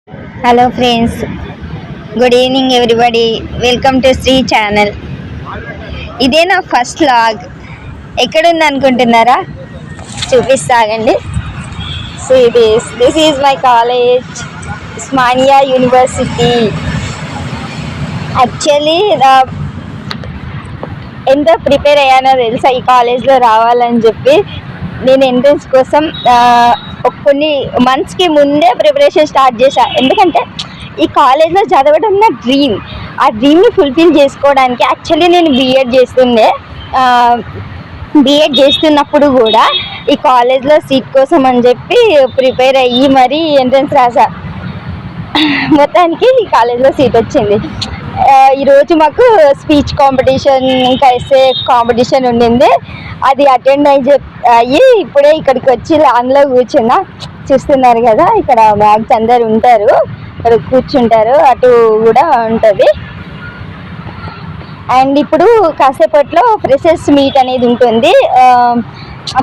Hello friends, good evening everybody. Welcome to Shri channel. ఇదే నా first vlog. ఎక్కడుంది అనుకుంటున్నారా? చూపిస్తాగండి. So this is my college, Osmania university. Actually ఎంత ప్రిపేర్ అయ్యానో తెలుసా ఈ కాలేజ్లో రావాలని చెప్పి. నేను ఎంట్రన్స్ కోసం కొన్ని మంత్స్కి ముందే ప్రిపరేషన్ స్టార్ట్ చేశా. ఎందుకంటే ఈ కాలేజ్లో చదవడం నా డ్రీమ్. ఆ డ్రీమ్ని ఫుల్ఫిల్ చేసుకోవడానికి యాక్చువల్లీ నేను బీఎడ్ చేస్తున్నప్పుడు కూడా ఈ కాలేజ్లో సీట్ కోసం అని చెప్పి ప్రిపేర్ అయ్యి మరీ ఎంట్రన్స్ రాసా. మొత్తానికి ఈ కాలేజ్లో సీట్ వచ్చింది. ఈరోజు మాకు స్పీచ్ కాంపిటీషన్ ఇంకా ఎస్ఏ కాంపిటీషన్ ఉండింది. అది అటెండ్ అయ్యి ఇప్పుడే ఇక్కడికి వచ్చి లాన్లో కూర్చున్నా. చూస్తున్నారు కదా, ఇక్కడ మ్యాగ్స్ అందరు ఉంటారు, ఇక్కడ కూర్చుంటారు, అటు కూడా ఉంటుంది. అండ్ ఇప్పుడు కాసేపట్లో ఫ్రెషర్స్ మీట్ అనేది ఉంటుంది.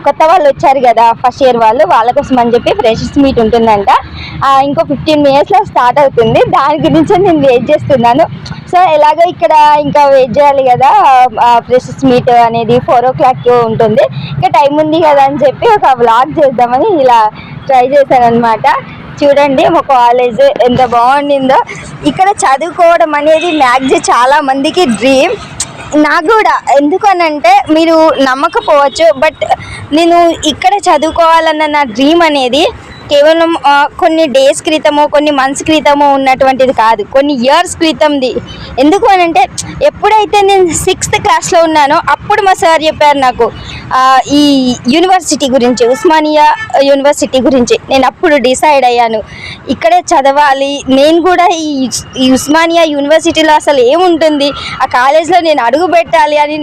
కొత్త వాళ్ళు వచ్చారు కదా, ఫస్ట్ ఇయర్ వాళ్ళ కోసం అని చెప్పి ఫ్రెషర్స్ మీట్ ఉంటుందంట. ఇంకో 15 minutesలో స్టార్ట్ అవుతుంది. దాని గురించి నేను వెయిట్ చేస్తున్నాను. సో ఎలాగో ఇక్కడ ఇంకా వెయిట్ చేయాలి కదా. ఫ్రెషర్స్ మీట్ అనేది 4 o'clock ఉంటుంది. ఇంకా టైం ఉంది కదా అని చెప్పి ఒక వ్లాగ్ చేద్దామని ఇలా ట్రై చేశాను అనమాట. చూడండి మా కాలేజ్ ఎంత బాగుండిందో. ఇక్కడ చదువుకోవడం అనేది మ్యాక్సిమం చాలా మందికి డ్రీమ్. నాకు కూడా. ఎందుకు అనంటే మీరు నమ్మకపోవచ్చు, బట్ నేను ఇక్కడ చదువుకోవాలన్న నా డ్రీమ్ అనేది కేవలం కొన్ని డేస్ క్రితమో కొన్ని మంత్స్ క్రితమో ఉన్నటువంటిది కాదు, కొన్ని ఇయర్స్ క్రితంది. ఎందుకు అనంటే ఎప్పుడైతే నేను 6th క్లాస్లో ఉన్నానో అప్పుడు మా సార్ చెప్పారు నాకు ఈ యూనివర్సిటీ గురించి, ఉస్మానియా యూనివర్సిటీ గురించి. నేను అప్పుడు డిసైడ్ అయ్యాను ఇక్కడే చదవాలి నేను కూడా. ఈ ఉస్మానియా యూనివర్సిటీలో అసలు ఏముంటుంది, ఆ కాలేజ్లో నేను అడుగు పెట్టాలి అని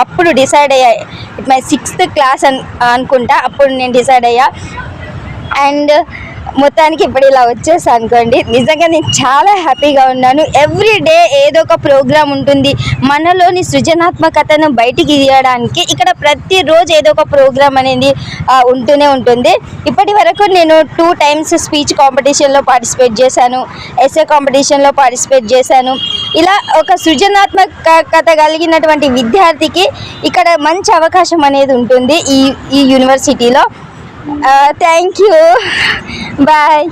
అప్పుడు డిసైడ్ అయ్యా. మై 6th క్లాస్ అనుకుంటా, అప్పుడు నేను డిసైడ్ అయ్యా. అండ్ మొత్తానికి ఇప్పుడు ఇలా వచ్చేసా అనుకోండి. నిజంగా నేను చాలా హ్యాపీగా ఉన్నాను. ఎవ్రీ డే ఏదో ఒక ప్రోగ్రామ్ ఉంటుంది. మనలోని సృజనాత్మకతను బయటికి తీయడానికి ఇక్కడ ప్రతిరోజు ఏదో ఒక ప్రోగ్రామ్ అనేది ఉంటూనే ఉంటుంది. ఇప్పటి వరకు నేను 2 times స్పీచ్ కాంపిటీషన్లో పార్టిసిపేట్ చేశాను, ఎస్ఏ కాంపిటీషన్లో పార్టిసిపేట్ చేశాను. ఇలా ఒక సృజనాత్మకత కలిగినటువంటి విద్యార్థికి ఇక్కడ మంచి అవకాశం అనేది ఉంటుంది ఈ యూనివర్సిటీలో. Thank you. Bye.